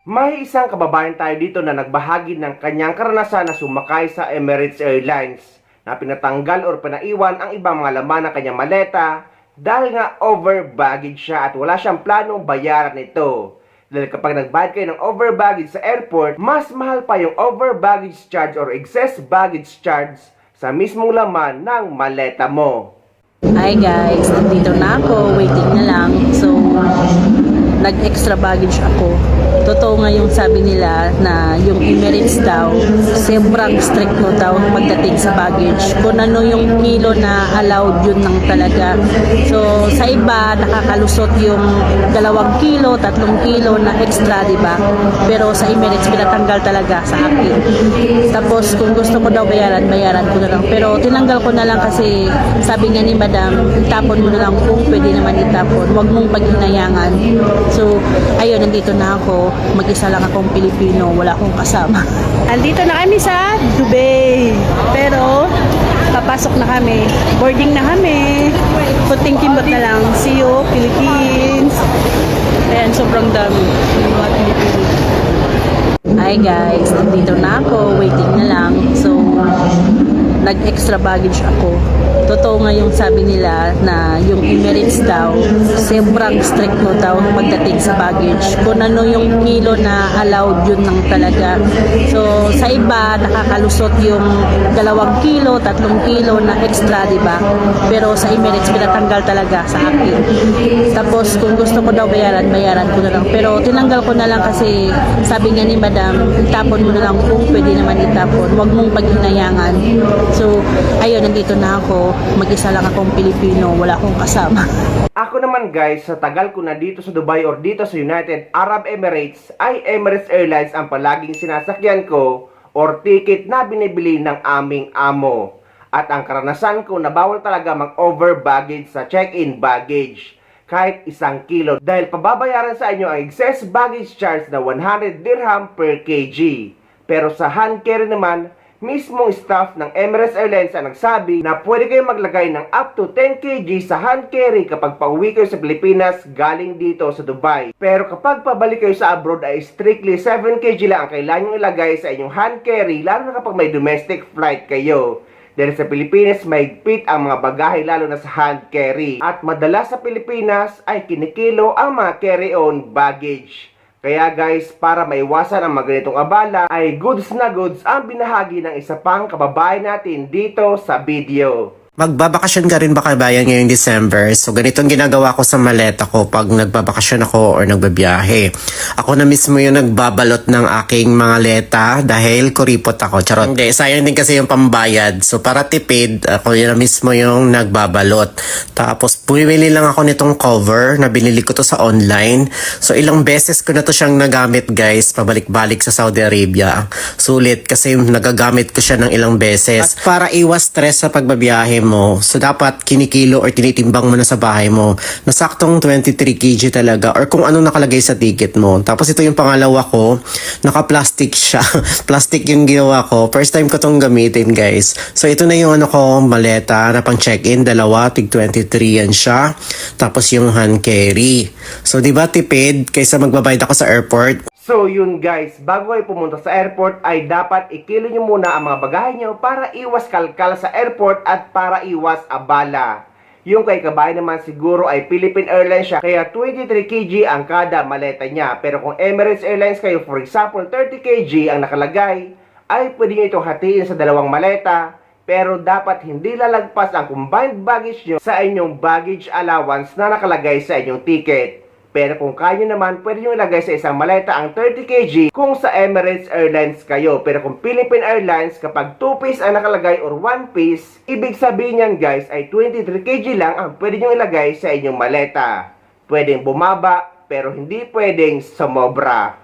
May isang kababayan tayo dito na nagbahagi ng kanyang karanasan na sumakay sa Emirates Airlines na pinatanggal o pinaiwan ang ibang mga laman ng kanyang maleta dahil nga over baggage siya at wala siyang planong bayaran ito. Dahil kapag nagbayad kayo ng over baggage sa airport, mas mahal pa yung over baggage charge or excess baggage charge sa mismong laman ng maleta mo. Hi guys, nandito na ako, waiting na lang. So, nag-extra baggage ako. Totoo nga yung sabi nila na yung Emirates daw, sobrang strict mo daw pagdating sa baggage. Kung ano yung kilo na allowed, yun lang talaga. So, sa iba, nakakalusot yung 2 kilo, 3 kilo na extra, di ba? Pero sa Emirates, pinatanggal talaga sa akin. Tapos, kung gusto ko daw bayaran ko na lang. Pero tinanggal ko na lang kasi sabi nga ni Madam, itapon mo na lang kung pwede naman itapon. Huwag mong paghinayangan. So, ayun, nandito na ako. Mag-isa lang akong Pilipino, wala akong kasama. Andito na kami sa Dubai. Pero, papasok na kami. Boarding na kami. Puting kimbot na lang. See you, Philippines. Ayan, sobrang dami. Hi guys, nandito na ako. Waiting na lang. So, nag-extra baggage ako. Totoo nga yung sabi nila na yung Emirates daw, sobrang strict mo daw pagdating sa baggage. Kung ano yung kilo na allowed, yun lang talaga. So, sa iba, nakakalusot yung 2 kilo, 3 kilo na extra, di ba? Pero sa Emirates, pinatanggal talaga sa akin. Tapos, kung gusto ko daw bayaran ko na lang. Pero tinanggal ko na lang kasi sabi nga ni Madam, itapon mo na lang kung pwede naman itapon. Huwag mong paghinayangan. So, ayun, nandito na ako. Mag-isa lang akong Pilipino, wala akong kasama. Ako naman guys, sa tagal ko na dito sa Dubai or dito sa United Arab Emirates, ay Emirates Airlines ang palaging sinasakyan ko or ticket na binibili ng aming amo. At ang karanasan ko na bawal talaga mag-over baggage sa check-in baggage. Kahit 1 kilo dahil pababayaran sa inyo ang excess baggage charge na 100 dirham per kg. Pero sa hand carry naman, mismong staff ng Emirates Airlines ang nagsabi na pwede kayo maglagay ng up to 10 kg sa hand carry kapag pauwi kayo sa Pilipinas galing dito sa Dubai. Pero kapag pabalik kayo sa abroad ay strictly 7 kg lang ang kailangan nyo ilagay sa inyong hand carry, lalo na kapag may domestic flight kayo. Dahil sa Pilipinas, mahigpit ang mga bagahe lalo na sa hand carry. At madalas sa Pilipinas ay kinikilo ang mga carry-on baggage. Kaya guys, para maiwasan ang mga ganitong abala, ay goods na goods ang binahagi ng isa pang kababayan natin dito sa video. Magbabakasyon ka rin ba kabayan ngayong December? So ganito ang ginagawa ko sa maleta ko pag nagbabakasyon ako or nagbabiyahe. Ako na mismo yung nagbabalot ng aking mga leta dahil kuripot ako. Charot. Hindi, sayang din kasi yung pambayad. So para tipid, ako yun na mismo yung nagbabalot. Tapos bumili lang ako nitong cover na binili ko to sa online. So ilang beses ko na to siyang nagamit guys, pabalik-balik sa Saudi Arabia. Sulit kasi nagagamit ko siya ng ilang beses. At para iwas stress sa pagbabiyahe mo, so dapat kinikilo or tinitimbang mo na sa bahay mo na saktong 23 kg talaga or kung ano nakalagay sa ticket mo. Tapos ito yung pangalawa ko, naka-plastic siya. Plastic yung ginawa ko. First time ko tong gamitin guys. So ito na yung ano ko, maleta na pang check-in, dalawa, tig 23 yan siya. Tapos yung hand carry. So diba tipid kaysa magbabayad ako sa airport? So yun guys, bago kayo pumunta sa airport ay dapat ikilo nyo muna ang mga bagahe nyo para iwas kalkal sa airport at para iwas abala. Yung kay kabayan naman siguro ay Philippine Airlines siya, kaya 23 kg ang kada maleta niya. Pero kung Emirates Airlines kayo, for example 30 kg ang nakalagay, ay pwede nyo itong hatiin sa 2 maleta. Pero dapat hindi lalagpas ang combined baggage nyo sa inyong baggage allowance na nakalagay sa inyong ticket. Pero kung kaya naman, pwede nyo ilagay sa isang maleta ang 30 kg kung sa Emirates Airlines kayo. Pero kung Philippine Airlines, kapag 2 piece ang nakalagay or 1 piece, ibig sabihin yan guys ay 23 kg lang ang pwede nyo ilagay sa inyong maleta. Pwedeng bumaba, pero hindi pwedeng sumobra.